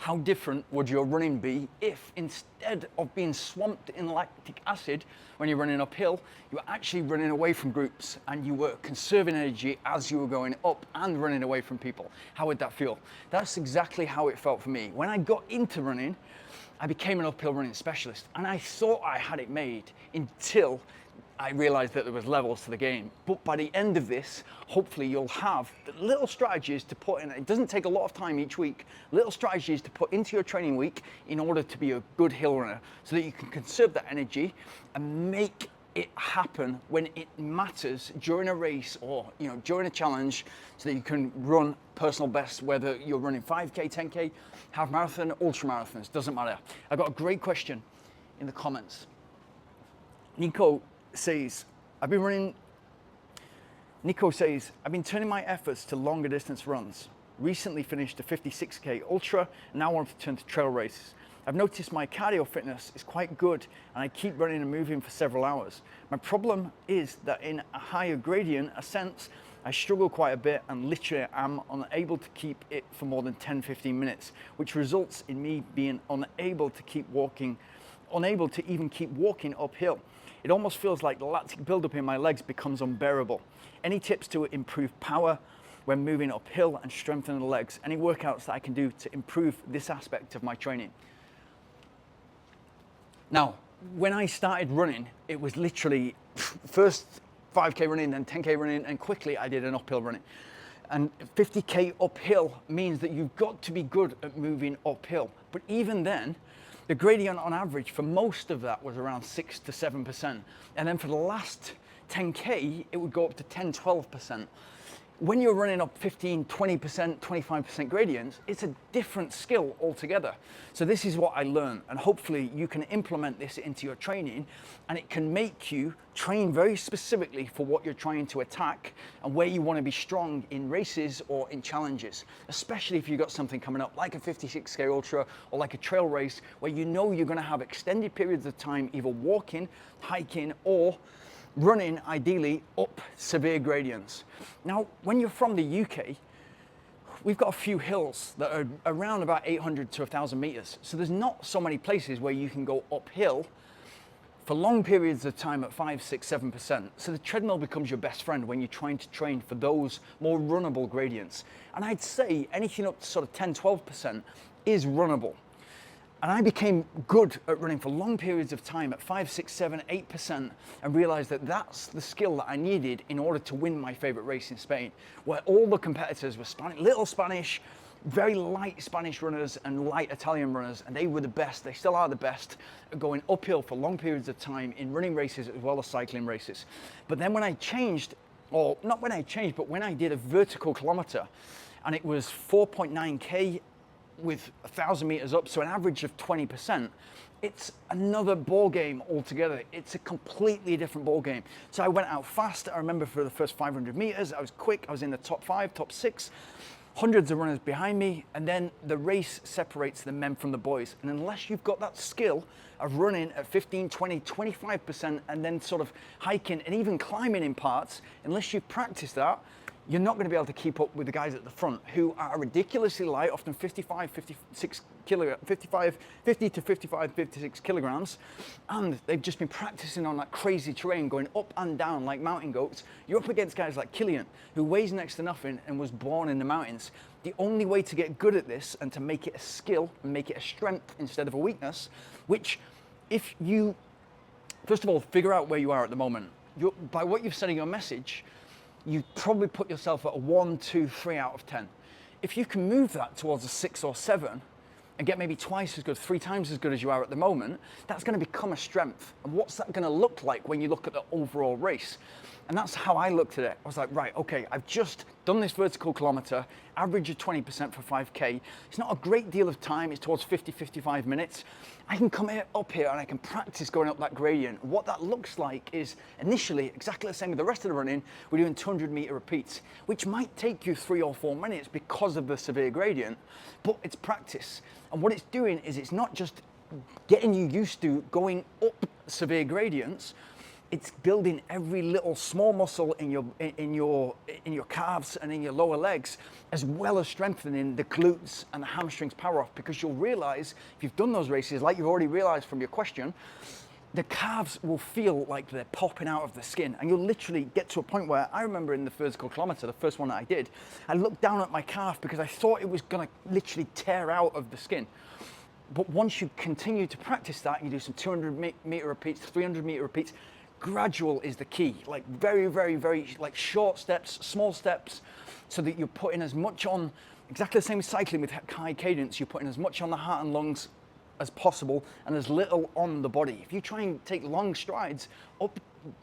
how different would your running be if instead of being swamped in lactic acid when you're running uphill, you were actually running away from groups and you were conserving energy as you were going up and running away from people? How would that feel? That's exactly how it felt for me. When I got into running, I became an uphill running specialist, and I thought I had it made until I realized that there was levels to the game. But by the end of this, hopefully you'll have the little strategies to put in. It doesn't take a lot of time each week, little strategies to put into your training week in order to be a good hill runner, so that you can conserve that energy and make it happen when it matters during a race or during a challenge, so that you can run personal best, whether you're running 5K, 10K, half marathon, ultra marathons, doesn't matter. I got a great question in the comments. Nico says, I've been turning my efforts to longer distance runs. Recently finished a 56K ultra, and now want to turn to trail races. I've noticed my cardio fitness is quite good, and I keep running and moving for several hours. My problem is that in a higher gradient ascents, I struggle quite a bit and literally am unable to keep it for more than 10-15 minutes, which results in me being unable to even keep walking uphill. It almost feels like the lactic buildup in my legs becomes unbearable. Any tips to improve power when moving uphill and strengthen the legs? Any workouts that I can do to improve this aspect of my training? Now, when I started running, it was literally first 5K running, then 10K running, and quickly I did an uphill running. And 50K uphill means that you've got to be good at moving uphill. But even then, the gradient on average for most of that was around 6 to 7%. And then for the last 10K, it would go up to 10, 12%. When you're running up 15, 20%, 25% gradients, it's a different skill altogether. So this is what I learned, and hopefully you can implement this into your training, and it can make you train very specifically for what you're trying to attack and where you want to be strong in races or in challenges, especially if you've got something coming up like a 56K ultra or like a trail race where you know you're going to have extended periods of time either walking, hiking, or running ideally up severe gradients. Now, when you're from the UK, we've got a few hills that are around about 800 to 1,000 meters. So there's not so many places where you can go uphill for long periods of time at 5, 6, 7%. So the treadmill becomes your best friend when you're trying to train for those more runnable gradients. And I'd say anything up to sort of 10, 12% is runnable. And I became good at running for long periods of time at 5, 6, 7, 8%, and realized that that's the skill that I needed in order to win my favorite race in Spain, where all the competitors were little Spanish, very light Spanish runners and light Italian runners, and they were the best. They still are the best at going uphill for long periods of time in running races as well as cycling races. But then when I changed, or not when I changed, but when I did a vertical kilometer, and it was 4.9K with 1,000 meters up, so an average of 20%, it's another ball game altogether. It's a completely different ball game. So I went out fast. I remember for the first 500 meters, I was quick. I was in the top 5, top 6, hundreds of runners behind me, and then the race separates the men from the boys. And unless you've got that skill of running at 15, 20, 25%, and then sort of hiking and even climbing in parts, unless you practice that, you're not going to be able to keep up with the guys at the front who are ridiculously light, often 50 to 55, 56 kilograms, and they've just been practicing on that crazy terrain, going up and down like mountain goats. You're up against guys like Killian, who weighs next to nothing and was born in the mountains. The only way to get good at this and to make it a skill and make it a strength instead of a weakness, which if you, first of all, figure out where you are at the moment. By what you've said in your message, you probably put yourself at a 1, 2, 3 out of 10. If you can move that towards a 6 or 7 and get maybe twice as good, 3 times as good as you are at the moment, that's going to become a strength. And what's that going to look like when you look at the overall race? And that's how I looked at it. I was like, right, okay, I've just done this vertical kilometer, average of 20% for 5K. It's not a great deal of time. It's towards 50, 55 minutes. I can come up here and I can practice going up that gradient. What that looks like is initially exactly the same with the rest of the running. We're doing 200-meter repeats, which might take you 3 or 4 minutes because of the severe gradient, but it's practice. And what it's doing is it's not just getting you used to going up severe gradients, it's building every little small muscle in your calves and in your lower legs, as well as strengthening the glutes and the hamstrings power off, because you'll realize, if you've done those races, like you've already realized from your question, the calves will feel like they're popping out of the skin, and you'll literally get to a point where, I remember in the vertical kilometer, the first one that I did, I looked down at my calf because I thought it was gonna literally tear out of the skin. But once you continue to practice that, you do some 200-meter repeats, 300-meter repeats, gradual is the key. Like very, very, very like short steps, small steps, so that you're putting as much on, exactly the same as cycling with high cadence, you're putting as much on the heart and lungs as possible and as little on the body. If you try and take long strides up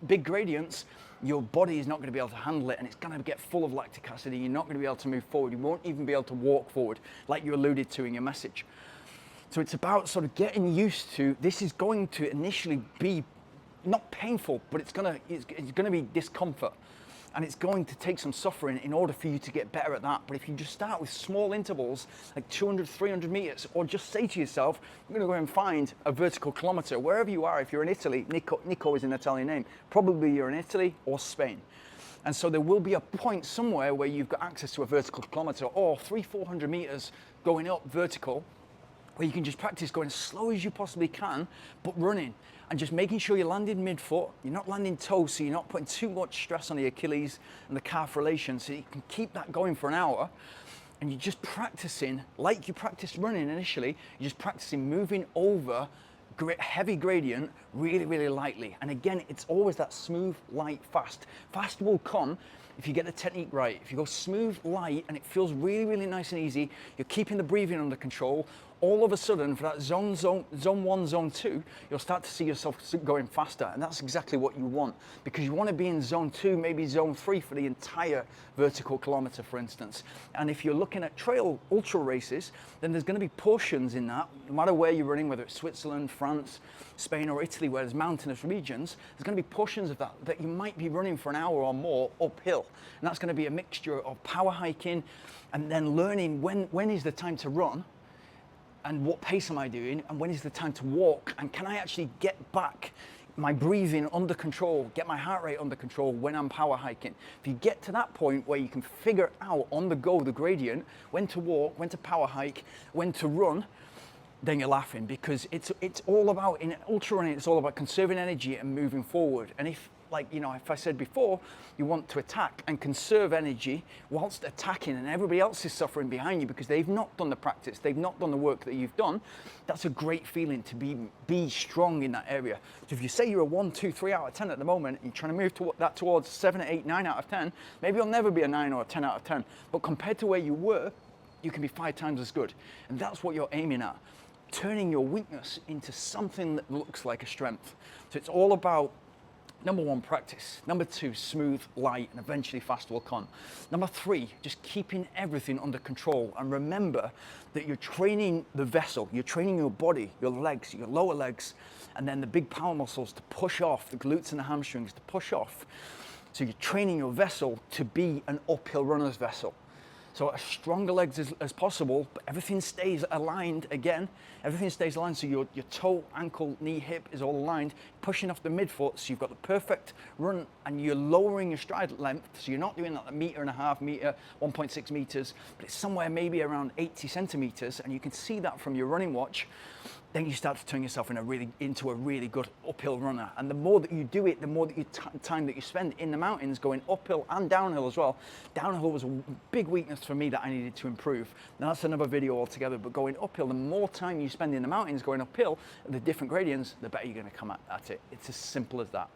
big gradients, your body is not going to be able to handle it, and it's going to get full of lactic acid, and you're not going to be able to move forward. You won't even be able to walk forward, like you alluded to in your message. So it's about sort of getting used to, this is going to initially be not painful, but it's going to be discomfort, and it's going to take some suffering in order for you to get better at that. But if you just start with small intervals, like 200, 300 meters, or just say to yourself, I'm going to go and find a vertical kilometer, wherever you are. If you're in Italy, Nico is an Italian name, probably you're in Italy or Spain. And so there will be a point somewhere where you've got access to a vertical kilometer, or 300-400 meters going up vertical, where you can just practice going as slow as you possibly can, but running, and just making sure you're landing mid-foot, you're not landing toe, so you're not putting too much stress on the Achilles and the calf relation, so you can keep that going for an hour, and you're just practicing, like you practiced running initially, you're just practicing moving over heavy gradient really, really lightly. And again, it's always that smooth, light, fast. Fast will come if you get the technique right. If you go smooth, light, and it feels really, really nice and easy, you're keeping the breathing under control, all of a sudden, for that zone 1, zone 2, you'll start to see yourself going faster. And that's exactly what you want, because you want to be in zone 2, maybe zone 3 for the entire vertical kilometer, for instance. And if you're looking at trail ultra races, then there's going to be portions in that, no matter where you're running, whether it's Switzerland, France, Spain, or Italy, where there's mountainous regions, there's going to be portions of that you might be running for an hour or more uphill. And that's going to be a mixture of power hiking and then learning when is the time to run, and what pace am I doing, and when is the time to walk, and can I actually get back my breathing under control, get my heart rate under control when I'm power hiking. If you get to that point where you can figure out on the go the gradient, when to walk, when to power hike, when to run, then you're laughing, because it's all about, in ultra running, it's all about conserving energy and moving forward. And if, like, you know, if I said before, you want to attack and conserve energy whilst attacking, and everybody else is suffering behind you because they've not done the practice, they've not done the work that you've done, that's a great feeling to be strong in that area. So if you say you're a 1, 2, 3 out of 10 at the moment, and you're trying to move that towards 7, 8, 9 out of 10, maybe you'll never be a 9 or a 10 out of 10. But compared to where you were, you can be 5 times as good. And that's what you're aiming at, turning your weakness into something that looks like a strength. So it's all about, number 1, practice. Number 2, smooth, light, and eventually fast will come. Number 3, just keeping everything under control. And remember that you're training the vessel, you're training your body, your legs, your lower legs, and then the big power muscles to push off, the glutes and the hamstrings to push off. So you're training your vessel to be an uphill runner's vessel. So as stronger legs as possible, but everything stays aligned again. Everything stays aligned, so your toe, ankle, knee, hip is all aligned, pushing off the midfoot, so you've got the perfect run, and you're lowering your stride length, so you're not doing like a 1.5 meter, 1.6 meters, but it's somewhere maybe around 80 centimeters, and you can see that from your running watch. Then you start to turn yourself into a really good uphill runner. And the more that you do it, the more that time that you spend in the mountains going uphill and downhill as well. Downhill was a big weakness for me that I needed to improve. Now that's another video altogether, but going uphill, the more time you spend in the mountains going uphill, the different gradients, the better you're gonna come at it. It's as simple as that.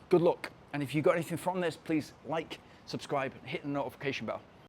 Good luck. And if you got anything from this, please like, subscribe, and hit the notification bell.